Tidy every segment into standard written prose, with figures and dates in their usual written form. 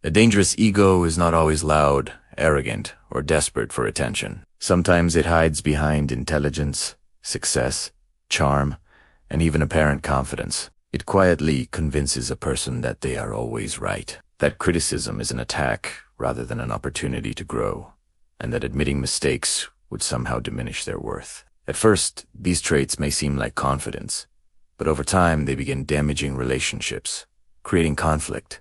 A dangerous ego is not always loud, arrogant, or desperate for attention. Sometimes it hides behind intelligence, success, charm, and even apparent confidence. It quietly convinces a person that they are always right, that criticism is an attack rather than an opportunity to grow, and that admitting mistakes would somehow diminish their worth. At first, these traits may seem like confidence, but over time they begin damaging relationships, creating conflict,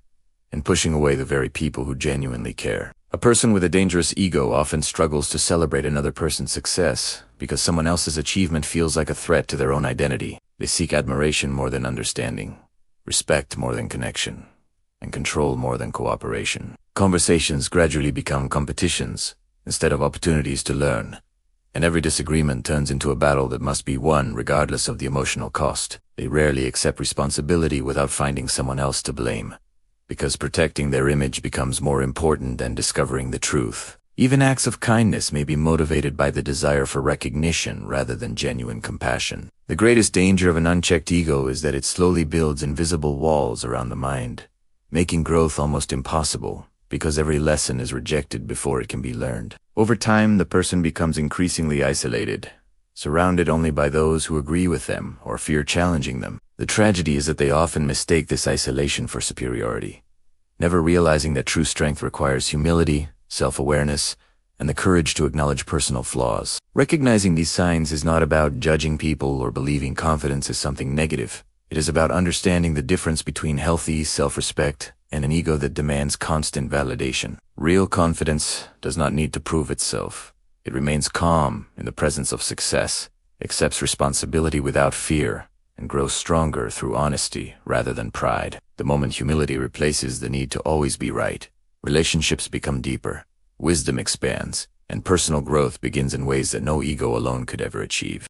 and pushing away the very people who genuinely care. A person with a dangerous ego often struggles to celebrate another person's success because someone else's achievement feels like a threat to their own identity. They seek admiration more than understanding, respect more than connection, and control more than cooperation. Conversations gradually become competitions instead of opportunities to learn, and every disagreement turns into a battle that must be won regardless of the emotional cost. They rarely accept responsibility without finding someone else to blame, because protecting their image becomes more important than discovering the truth. Even acts of kindness may be motivated by the desire for recognition rather than genuine compassion. The greatest danger of an unchecked ego is that it slowly builds invisible walls around the mind, making growth almost impossible because every lesson is rejected before it can be learned. Over time, the person becomes increasingly isolated, surrounded only by those who agree with them or fear challenging them. The tragedy is that they often mistake this isolation for superiority, never realizing that true strength requires humility, self-awareness, and the courage to acknowledge personal flaws. Recognizing these signs is not about judging people or believing confidence is something negative. It is about understanding the difference between healthy self-respect and an ego that demands constant validation. Real confidence does not need to prove itself. It remains calm in the presence of success, accepts responsibility without fear, and grows stronger through honesty rather than pride. The moment humility replaces the need to always be right, relationships become deeper, wisdom expands, and personal growth begins in ways that no ego alone could ever achieve.